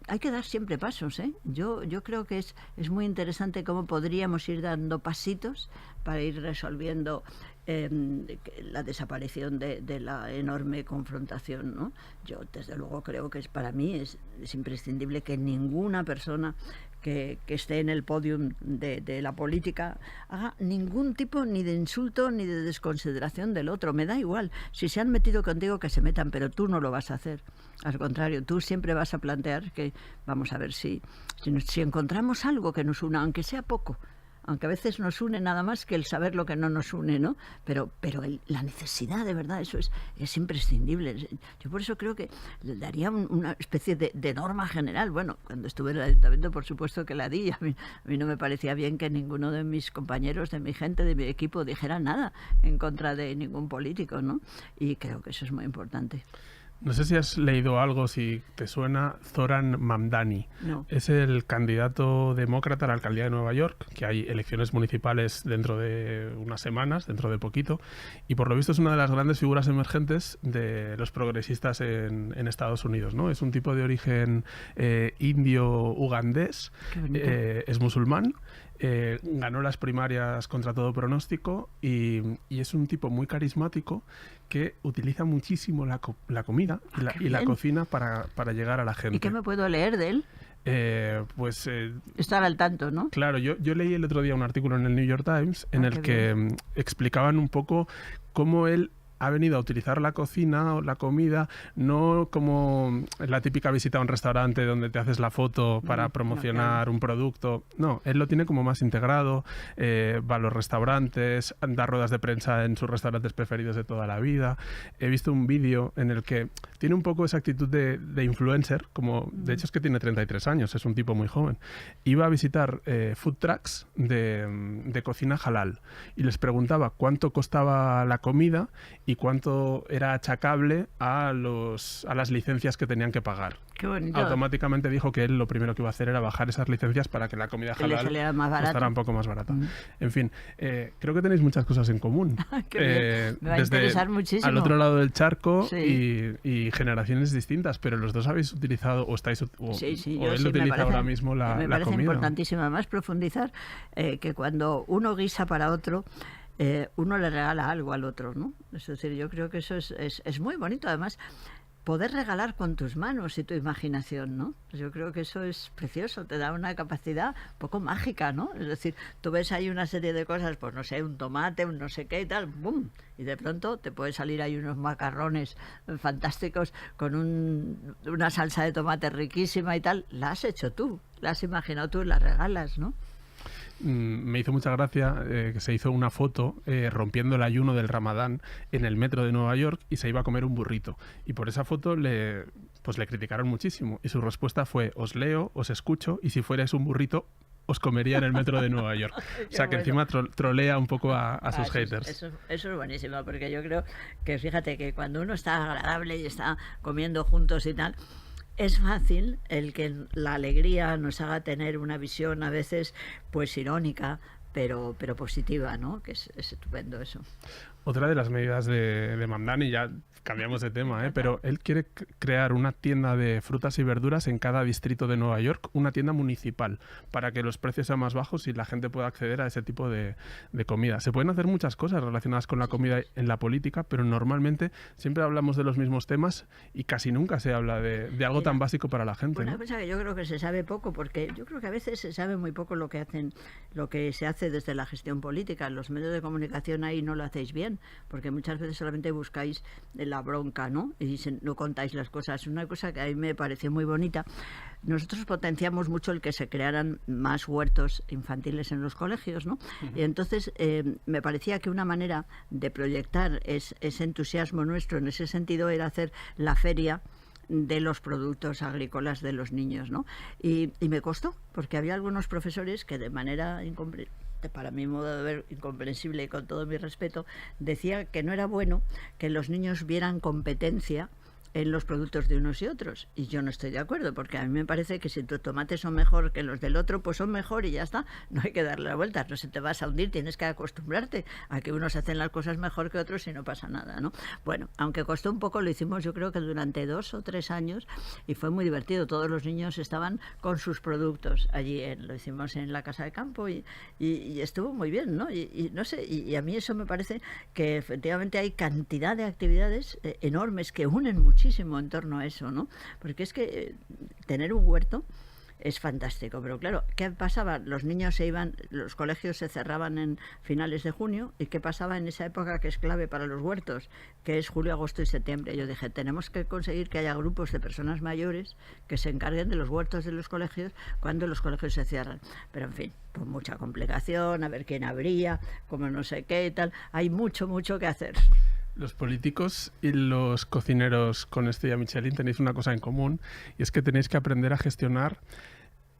[SPEAKER 2] hay que dar siempre pasos, ¿eh? Yo creo que es muy interesante cómo podríamos ir dando pasitos para ir resolviendo la desaparición de la enorme confrontación, ¿no? Yo, desde luego, creo que para mí es imprescindible que ninguna persona que esté en el podium de la política haga ningún tipo ni de insulto ni de desconsideración del otro. Me da igual. Si se han metido contigo, que se metan, pero tú no lo vas a hacer. Al contrario, tú siempre vas a plantear que, vamos a ver si encontramos algo que nos una, aunque sea poco, aunque a veces nos une nada más que el saber lo que no nos une, ¿no? Pero la necesidad, de verdad, eso es imprescindible. Yo por eso creo que le daría una especie de norma general. Bueno, cuando estuve en el ayuntamiento, por supuesto que la di. A mí no me parecía bien que ninguno de mis compañeros, de mi gente, de mi equipo, dijera nada en contra de ningún político, ¿no? Y creo que eso es muy importante.
[SPEAKER 1] No sé si has leído algo, si te suena Zoran Mamdani.
[SPEAKER 2] No.
[SPEAKER 1] Es el candidato demócrata a la alcaldía de Nueva York, que hay elecciones municipales dentro de unas semanas, dentro de poquito, y por lo visto es una de las grandes figuras emergentes de los progresistas en Estados Unidos, ¿no? Es un tipo de origen indio-ugandés, es musulmán. Ganó las primarias contra todo pronóstico y es un tipo muy carismático que utiliza muchísimo la comida y la cocina para llegar a la gente.
[SPEAKER 2] ¿Y qué me puedo leer de él? Estar al tanto, ¿no?
[SPEAKER 1] Claro, yo leí el otro día un artículo en el New York Times en el que explicaban un poco cómo él ha venido a utilizar la cocina o la comida no como la típica visita a un restaurante donde te haces la foto para promocionar un producto. No, él lo tiene como más integrado, va a los restaurantes, da ruedas de prensa en sus restaurantes preferidos de toda la vida. He visto un vídeo en el que tiene un poco esa actitud de influencer, como de hecho es que tiene 33 años, es un tipo muy joven. Iba a visitar food trucks de cocina halal y les preguntaba cuánto costaba la comida y cuánto era achacable a las licencias que tenían que pagar.
[SPEAKER 2] Qué bonito.
[SPEAKER 1] Automáticamente dijo que él lo primero que iba a hacer era bajar esas licencias para que la comida halal costara un poco más barata. En fin, creo que tenéis muchas cosas en común.
[SPEAKER 2] Me va a interesar muchísimo.
[SPEAKER 1] Al otro lado del charco y generaciones distintas, pero los dos habéis utilizado o estáis él utiliza ahora mismo la comida.
[SPEAKER 2] Me parece importantísimo además profundizar que cuando uno guisa para otro, uno le regala algo al otro, ¿no? Es decir, yo creo que eso es muy bonito, además, poder regalar con tus manos y tu imaginación, ¿no? Pues yo creo que eso es precioso, te da una capacidad un poco mágica, ¿no? Es decir, tú ves ahí una serie de cosas, pues no sé, un tomate, un no sé qué y tal, ¡bum! Y de pronto te puede salir ahí unos macarrones fantásticos con una salsa de tomate riquísima y tal. La has hecho tú, la has imaginado tú y la regalas, ¿no?
[SPEAKER 1] Me hizo mucha gracia que se hizo una foto rompiendo el ayuno del Ramadán en el metro de Nueva York y se iba a comer un burrito. Y por esa foto le criticaron muchísimo. Y su respuesta fue: os leo, os escucho y si fuerais un burrito os comería en el metro de Nueva York. O sea que encima trolea un poco a sus haters.
[SPEAKER 2] Eso es buenísimo, porque yo creo que fíjate que cuando uno está agradable y está comiendo juntos y tal, es fácil el que la alegría nos haga tener una visión a veces pues irónica, pero positiva, ¿no? Que es estupendo eso.
[SPEAKER 1] Otra de las medidas de Mamdani, ya cambiamos de tema, pero él quiere crear una tienda de frutas y verduras en cada distrito de Nueva York, una tienda municipal, para que los precios sean más bajos y la gente pueda acceder a ese tipo de comida. Se pueden hacer muchas cosas relacionadas con la comida en la política, pero normalmente siempre hablamos de los mismos temas y casi nunca se habla de algo tan básico para la gente.
[SPEAKER 2] Una cosa que yo creo que se sabe poco, porque yo creo que a veces se sabe muy poco lo que se hace desde la gestión política. Los medios de comunicación ahí no lo hacéis bien, porque muchas veces solamente buscáis la bronca, ¿no? Y no contáis las cosas. Una cosa que a mí me pareció muy bonita, nosotros potenciamos mucho el que se crearan más huertos infantiles en los colegios, ¿no? Y entonces me parecía que una manera de proyectar ese entusiasmo nuestro en ese sentido era hacer la feria de los productos agrícolas de los niños, ¿no? Y me costó, porque había algunos profesores que de manera para mi modo de ver incomprensible y con todo mi respeto, decía que no era bueno que los niños vieran competencia en los productos de unos y otros. Y yo no estoy de acuerdo, porque a mí me parece que si tus tomates son mejor que los del otro, pues son mejor y ya está. No hay que darle la vuelta, no se te vas a hundir, tienes que acostumbrarte a que unos hacen las cosas mejor que otros y no pasa nada, ¿no? Bueno, aunque costó un poco, lo hicimos yo creo que durante 2 o 3 años y fue muy divertido. Todos los niños estaban con sus productos allí, lo hicimos en la casa de campo y estuvo muy bien, ¿no? Y no sé, y a mí eso me parece que efectivamente hay cantidad de actividades enormes que unen muchísimo en torno a eso, ¿no? Porque es que tener un huerto es fantástico, pero claro, ¿qué pasaba? Los niños se iban, los colegios se cerraban en finales de junio, ¿y qué pasaba en esa época que es clave para los huertos? Que es julio, agosto y septiembre. Yo dije, tenemos que conseguir que haya grupos de personas mayores que se encarguen de los huertos de los colegios cuando los colegios se cierran. Pero en fin, con mucha complicación, a ver quién habría, como no sé qué y tal. Hay mucho que hacer.
[SPEAKER 1] Los políticos y los cocineros con Estrella Michelin tenéis una cosa en común, y es que tenéis que aprender a gestionar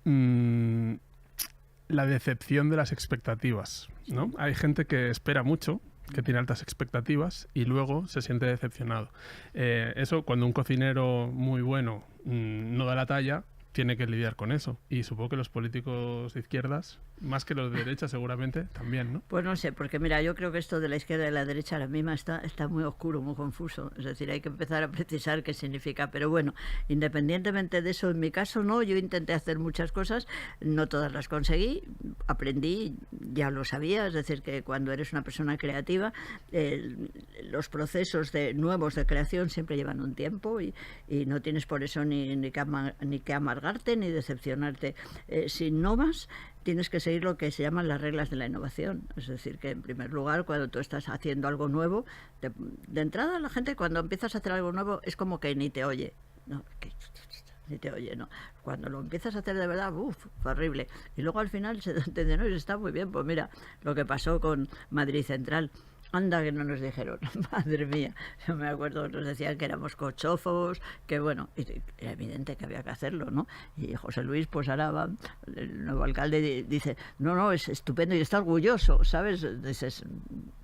[SPEAKER 1] la decepción de las expectativas, ¿no? Hay gente que espera mucho que tiene altas expectativas y luego se siente decepcionado. Eso, cuando un cocinero muy bueno no da la talla, tiene que lidiar con eso. Y supongo que los políticos de izquierdas, más que los de derecha seguramente, también, ¿no?
[SPEAKER 2] Pues no sé, porque mira, yo creo que esto de la izquierda y la derecha ahora mismo está muy oscuro, muy confuso. Es decir, hay que empezar a precisar qué significa. Pero bueno, independientemente de eso, en mi caso no, yo intenté hacer muchas cosas, no todas las conseguí, aprendí, ya lo sabía, es decir, que cuando eres una persona creativa, los procesos nuevos de creación siempre llevan un tiempo y no tienes por eso ni que amargarte ni decepcionarte. Si innovas, tienes que seguir lo que se llaman las reglas de la innovación. Es decir, que en primer lugar, cuando tú estás haciendo algo nuevo, de entrada la gente cuando empiezas a hacer algo nuevo es como que ni te oye. No, ni te oye, no. Cuando lo empiezas a hacer de verdad, fue horrible. Y luego al final se entiende, no, y está muy bien. Pues mira, lo que pasó con Madrid Central. Anda que no nos dijeron, madre mía, yo me acuerdo, nos decían que éramos cochófobos, que bueno, era evidente que había que hacerlo, ¿no? Y José Luis, pues ahora va, el nuevo alcalde dice, no, es estupendo y está orgulloso, ¿sabes? Dices,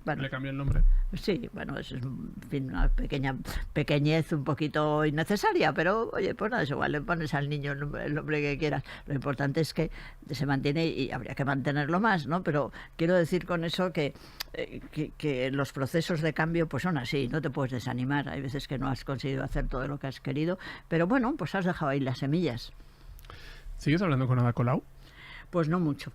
[SPEAKER 1] bueno, ¿le cambió el nombre?
[SPEAKER 2] Sí, bueno, es en fin, una pequeñez un poquito innecesaria, pero oye, pues nada, es igual, le pones al niño el nombre que quieras. Lo importante es que se mantiene y habría que mantenerlo más, ¿no? Pero quiero decir con eso que los procesos de cambio pues son así, no te puedes desanimar. Hay veces que no has conseguido hacer todo lo que has querido, pero bueno, pues has dejado ahí las semillas.
[SPEAKER 1] ¿Sigues hablando con Ada Colau?
[SPEAKER 2] Pues no mucho.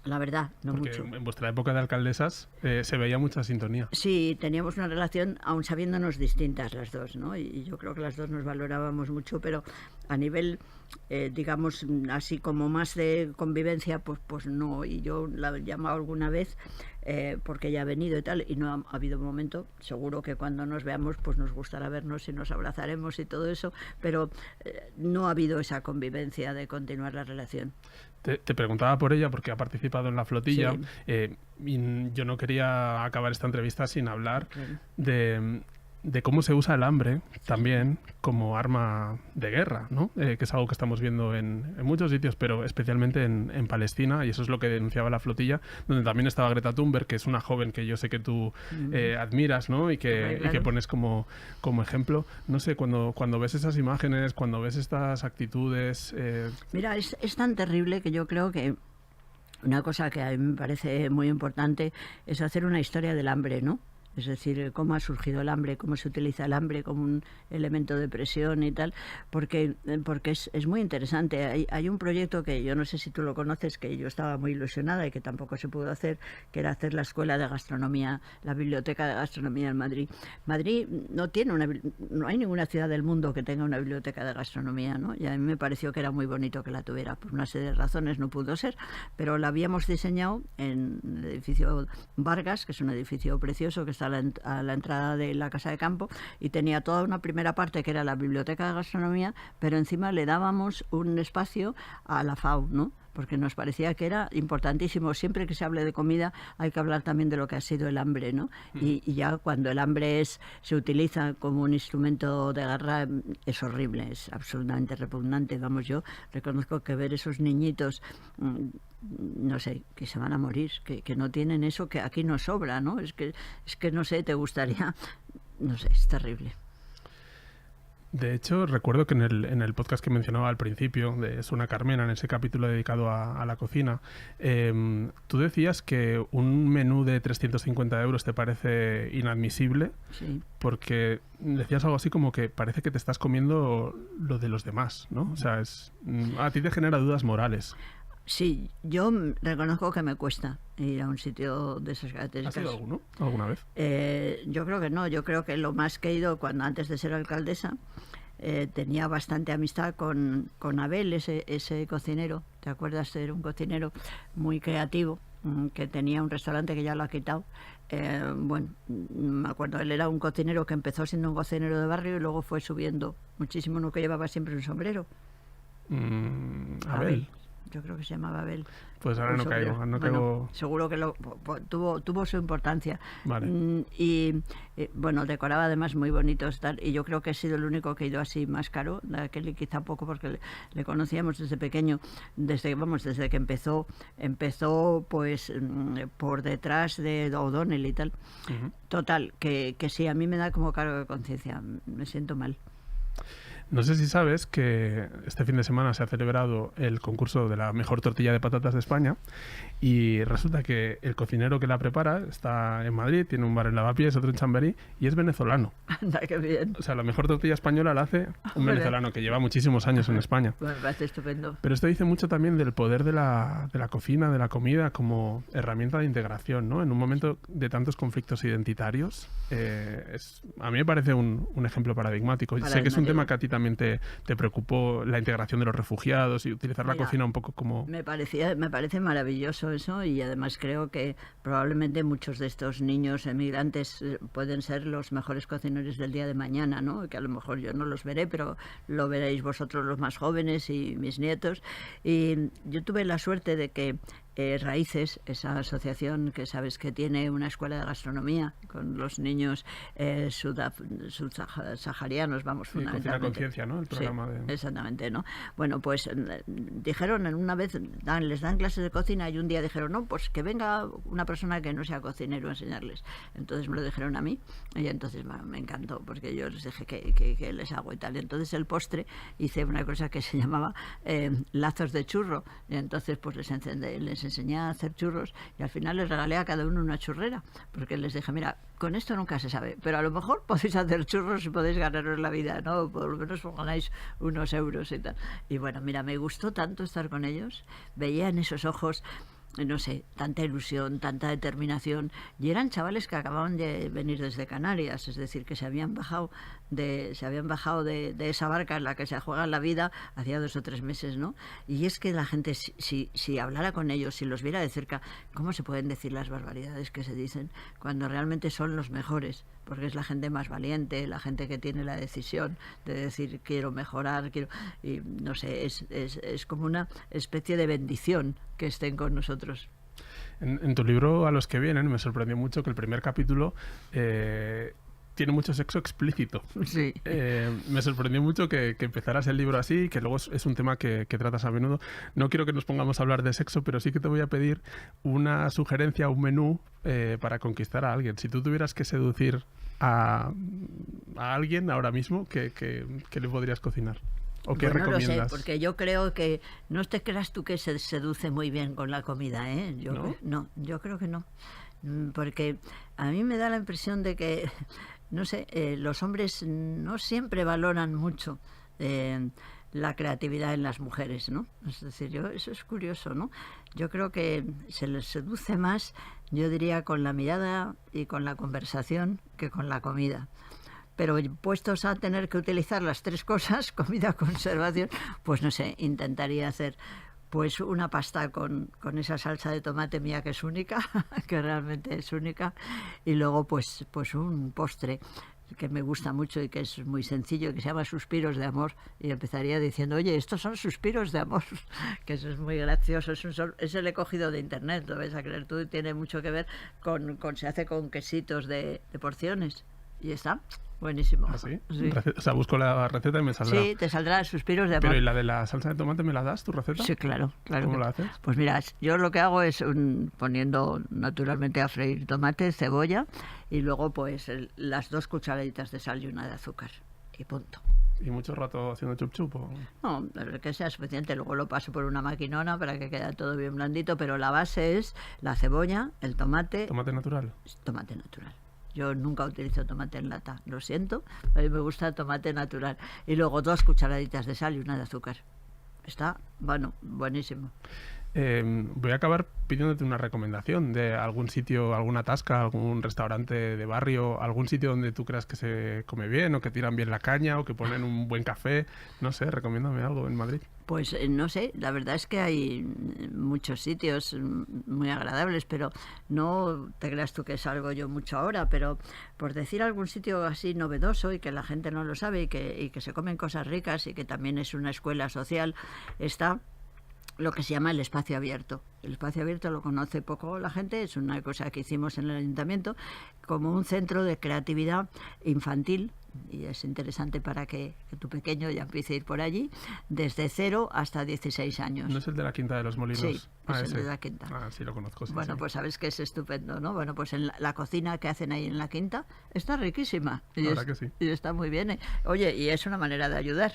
[SPEAKER 2] La verdad, no
[SPEAKER 1] porque
[SPEAKER 2] mucho.
[SPEAKER 1] En vuestra época de alcaldesas se veía mucha sintonía.
[SPEAKER 2] Sí, teníamos una relación, aún sabiéndonos distintas las dos, ¿no? Y yo creo que las dos nos valorábamos mucho, pero a nivel, digamos, así como más de convivencia, pues no. Y yo la he llamado alguna vez porque ella ha venido y tal, y no ha habido un momento. Seguro que cuando nos veamos, pues nos gustará vernos y nos abrazaremos y todo eso, pero no ha habido esa convivencia de continuar la relación.
[SPEAKER 1] Te preguntaba por ella porque ha participado en la flotilla,
[SPEAKER 2] sí.
[SPEAKER 1] Y yo no quería acabar esta entrevista sin hablar de cómo se usa el hambre también como arma de guerra, ¿no? Que es algo que estamos viendo en muchos sitios, pero especialmente en Palestina, y eso es lo que denunciaba la flotilla, donde también estaba Greta Thunberg, que es una joven que yo sé que tú admiras, ¿no? Y que pones como ejemplo. No sé, cuando ves esas imágenes, cuando ves estas actitudes...
[SPEAKER 2] Mira, es tan terrible que yo creo que una cosa que a mí me parece muy importante es hacer una historia del hambre, ¿no? Es decir, cómo ha surgido el hambre, cómo se utiliza el hambre como un elemento de presión y tal, porque es muy interesante. Hay un proyecto que yo no sé si tú lo conoces, que yo estaba muy ilusionada y que tampoco se pudo hacer, que era hacer la escuela de gastronomía, la biblioteca de gastronomía en Madrid. Madrid no hay ninguna ciudad del mundo que tenga una biblioteca de gastronomía, ¿no? Y a mí me pareció que era muy bonito que la tuviera. Por una serie de razones no pudo ser, pero la habíamos diseñado en el edificio Vargas, que es un edificio precioso que está a la entrada de la Casa de Campo, y tenía toda una primera parte que era la biblioteca de gastronomía, pero encima le dábamos un espacio a la FAO, ¿no? Porque nos parecía que era importantísimo. Siempre que se hable de comida hay que hablar también de lo que ha sido el hambre, ¿no? Y ya cuando el hambre se utiliza como un instrumento de guerra es horrible, es absolutamente repugnante. Vamos, yo reconozco que ver esos niñitos, no sé, que se van a morir, que no tienen eso que aquí nos sobra, ¿no? Es que no sé, te gustaría, no sé, es terrible.
[SPEAKER 1] De hecho, recuerdo que en el podcast que mencionaba al principio, de Suna Carmena, en ese capítulo dedicado a la cocina, tú decías que un menú de 350 euros te parece inadmisible,
[SPEAKER 2] sí.
[SPEAKER 1] Porque decías algo así como que parece que te estás comiendo lo de los demás, ¿no? O sea, a ti te genera dudas morales.
[SPEAKER 2] Sí, yo reconozco que me cuesta ir a un sitio de esas características.
[SPEAKER 1] ¿Has ido alguno? ¿Alguna vez?
[SPEAKER 2] Yo creo que no. Yo creo que lo más que he ido antes de ser alcaldesa, tenía bastante amistad con Abel, ese cocinero. ¿Te acuerdas? Era un cocinero muy creativo, que tenía un restaurante que ya lo ha quitado. Bueno, me acuerdo, él era un cocinero que empezó siendo un cocinero de barrio y luego fue subiendo muchísimo, uno que llevaba siempre un sombrero.
[SPEAKER 1] Abel.
[SPEAKER 2] yo creo que se llamaba Abel.
[SPEAKER 1] Pues ahora no caigo, no
[SPEAKER 2] Bueno,
[SPEAKER 1] caigo.
[SPEAKER 2] seguro que tuvo su importancia.
[SPEAKER 1] Vale.
[SPEAKER 2] Bueno, decoraba además muy bonitos, tal, y yo creo que he sido el único que he ido así más caro, aquel quizá poco porque le conocíamos desde pequeño, desde que empezó pues por detrás de O'Donnell y tal.
[SPEAKER 1] Ujú.
[SPEAKER 2] Total, que sí, a mí me da como cargo de conciencia, me siento mal.
[SPEAKER 1] No sé si sabes que este fin de semana se ha celebrado el concurso de la mejor tortilla de patatas de España y resulta que el cocinero que la prepara está en Madrid, tiene un bar en Lavapiés, otro en Chamberí y es venezolano.
[SPEAKER 2] Anda, qué bien.
[SPEAKER 1] O sea, la mejor tortilla española la hace un
[SPEAKER 2] Hombre.
[SPEAKER 1] venezolano que lleva muchísimos años en España.
[SPEAKER 2] Bueno, me parece estupendo.
[SPEAKER 1] Pero esto dice mucho también del poder de la cocina, de la comida como herramienta de integración, ¿no? En un momento de tantos conflictos identitarios, a mí me parece un ejemplo paradigmático. Sé que es un tema que a ti también te preocupó, la integración de los refugiados y utilizar la cocina un poco como...
[SPEAKER 2] Me parece maravilloso eso, y además creo que probablemente muchos de estos niños emigrantes pueden ser los mejores cocineros del día de mañana, ¿no? Que a lo mejor yo no los veré, pero lo veréis vosotros los más jóvenes y mis nietos. Y yo tuve la suerte de que Raíces, esa asociación que sabes que tiene una escuela de gastronomía con los niños subsaharianos, vamos,
[SPEAKER 1] Sí, Cocina
[SPEAKER 2] fundamentalmente.
[SPEAKER 1] Conciencia, ¿no? El programa
[SPEAKER 2] Sí,
[SPEAKER 1] de...
[SPEAKER 2] exactamente, ¿no? Bueno, pues dijeron una vez, les dan clases de cocina y un día dijeron, no, pues que venga una persona que no sea cocinero a enseñarles. Entonces me lo dijeron a mí y entonces me encantó porque yo les dije que les hago y tal. Y entonces el postre hice una cosa que se llamaba lazos de churro y entonces pues les enseñé a hacer churros y al final les regalé a cada uno una churrera porque les dije, mira, con esto nunca se sabe, pero a lo mejor podéis hacer churros y podéis ganaros la vida, ¿no? Por lo menos ganáis unos euros y tal. Y bueno, mira, me gustó tanto estar con ellos, veía en esos ojos, no sé, tanta ilusión, tanta determinación, y eran chavales que acababan de venir desde Canarias, es decir, que se habían bajado de esa barca en la que se juega la vida hacía 2 o 3 meses, ¿no? Y es que la gente, si hablara con ellos, si los viera de cerca, ¿cómo se pueden decir las barbaridades que se dicen cuando realmente son los mejores? Porque es la gente más valiente, la gente que tiene la decisión de decir quiero mejorar, y no sé, es como una especie de bendición que estén con nosotros.
[SPEAKER 1] En tu libro, A los que vienen, me sorprendió mucho que el primer capítulo tiene mucho sexo explícito.
[SPEAKER 2] Sí.
[SPEAKER 1] Me sorprendió mucho que empezaras el libro así, que luego es un tema que tratas a menudo. No quiero que nos pongamos a hablar de sexo, pero sí que te voy a pedir una sugerencia, un menú para conquistar a alguien. Si tú tuvieras que seducir a alguien ahora mismo, ¿qué le podrías cocinar? ¿O qué
[SPEAKER 2] Bueno,
[SPEAKER 1] recomiendas?
[SPEAKER 2] no lo sé, porque yo creo que no te creas tú que se seduce muy bien con la comida, ¿eh?
[SPEAKER 1] ¿No?
[SPEAKER 2] Yo creo que no. Porque a mí me da la impresión de que, no sé, los hombres no siempre valoran mucho la creatividad en las mujeres, ¿no? Es decir, eso es curioso, ¿no? Yo creo que se les seduce más, yo diría, con la mirada y con la conversación que con la comida. Pero puestos a tener que utilizar las 3 cosas, comida, conservación, pues no sé, intentaría hacer pues una pasta con esa salsa de tomate mía que es única, que realmente es única, y luego pues un postre que me gusta mucho y que es muy sencillo, que se llama Suspiros de Amor, y empezaría diciendo, oye, estos son suspiros de amor, que eso es muy gracioso, ese lo he cogido de internet, lo ves a creer tú, y tiene mucho que ver se hace con quesitos de porciones, y está buenísimo.
[SPEAKER 1] ¿Ah, sí?
[SPEAKER 2] Sí.
[SPEAKER 1] O sea, busco la receta y me saldrá.
[SPEAKER 2] Sí, te saldrá Suspiros de Amor.
[SPEAKER 1] Pero ¿y la de la salsa de tomate me la das, tu receta?
[SPEAKER 2] Sí, claro.
[SPEAKER 1] ¿Cómo la haces?
[SPEAKER 2] Pues mira, yo lo que hago es poniendo naturalmente a freír tomate, cebolla y luego pues las 2 cucharaditas de sal y una de azúcar y punto.
[SPEAKER 1] ¿Y mucho rato haciendo chup chup?
[SPEAKER 2] No, que sea suficiente. Luego lo paso por una maquinona para que quede todo bien blandito, pero la base es la cebolla, el tomate.
[SPEAKER 1] ¿Tomate natural?
[SPEAKER 2] Tomate natural. Yo nunca utilizo tomate en lata, lo siento, a mí me gusta el tomate natural. Y luego 2 cucharaditas de sal y una de azúcar. Está, bueno, buenísimo.
[SPEAKER 1] Voy a acabar pidiéndote una recomendación de algún sitio, alguna tasca, algún restaurante de barrio, algún sitio donde tú creas que se come bien o que tiran bien la caña o que ponen un buen café. No sé, recomiéndame algo en Madrid.
[SPEAKER 2] Pues no sé, la verdad es que hay muchos sitios muy agradables, pero no te creas tú que salgo yo mucho ahora, pero por decir algún sitio así novedoso y que la gente no lo sabe y que se comen cosas ricas y que también es una escuela social, está lo que se llama el espacio abierto. El espacio abierto lo conoce poco la gente, es una cosa que hicimos en el ayuntamiento como un centro de creatividad infantil, y es interesante para que tu pequeño ya empiece a ir por allí, desde 0 hasta 16 años.
[SPEAKER 1] ¿No es el de la Quinta de los Molinos?
[SPEAKER 2] Sí, es el de la Quinta.
[SPEAKER 1] Ah, sí lo conozco, sí.
[SPEAKER 2] Bueno,
[SPEAKER 1] sí.
[SPEAKER 2] pues sabes que es estupendo, ¿no? Bueno, pues en la cocina que hacen ahí en la Quinta está riquísima.
[SPEAKER 1] La verdad que sí.
[SPEAKER 2] Y está muy bien. Oye, y es una manera de ayudar.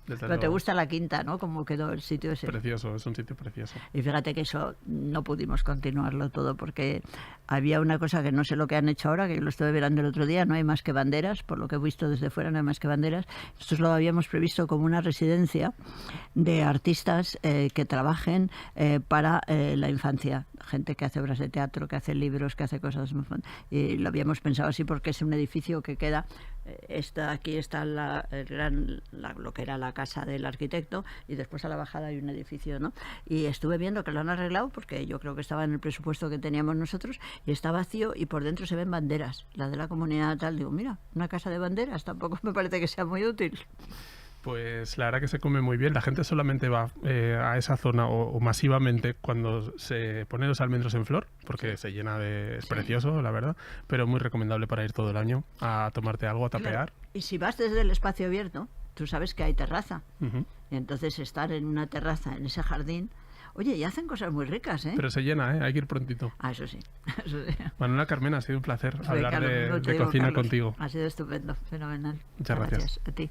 [SPEAKER 1] Desde
[SPEAKER 2] Pero te
[SPEAKER 1] luego.
[SPEAKER 2] gusta la Quinta, ¿no? Como quedó el sitio ese.
[SPEAKER 1] Precioso, es un sitio precioso.
[SPEAKER 2] Y fíjate que eso no pudimos continuarlo todo porque había una cosa que no sé lo que han hecho ahora, que lo estuve mirando el otro día, no hay más que banderas, por lo que he visto desde fuera no hay más que banderas. Nosotros lo habíamos previsto como una residencia de artistas que trabajen para la infancia, gente que hace obras de teatro, que hace libros, que hace cosas. Y lo habíamos pensado así porque es un edificio que queda... aquí está lo que era la casa del arquitecto y después a la bajada hay un edificio, ¿no? Y estuve viendo que lo han arreglado porque yo creo que estaba en el presupuesto que teníamos nosotros y está vacío y por dentro se ven banderas, la de la comunidad tal. Digo, mira, una casa de banderas tampoco me parece que sea muy útil.
[SPEAKER 1] Pues la verdad que se come muy bien. La gente solamente va a esa zona o masivamente cuando se pone los almendros en flor, porque se llena de... Es precioso, la verdad, pero muy recomendable para ir todo el año a tomarte algo, a tapear.
[SPEAKER 2] Claro. Y si vas desde el espacio abierto, tú sabes que hay terraza.
[SPEAKER 1] Uh-huh.
[SPEAKER 2] Y entonces estar en una terraza, en ese jardín... Oye, y hacen cosas muy ricas, ¿eh?
[SPEAKER 1] Pero se llena, ¿eh? Hay que ir prontito.
[SPEAKER 2] Ah, eso sí. Eso sí.
[SPEAKER 1] Manuela Carmena, ha sido un placer hablar
[SPEAKER 2] Carlos,
[SPEAKER 1] de cocina contigo.
[SPEAKER 2] Ha sido estupendo, fenomenal.
[SPEAKER 1] Muchas gracias.
[SPEAKER 2] A ti.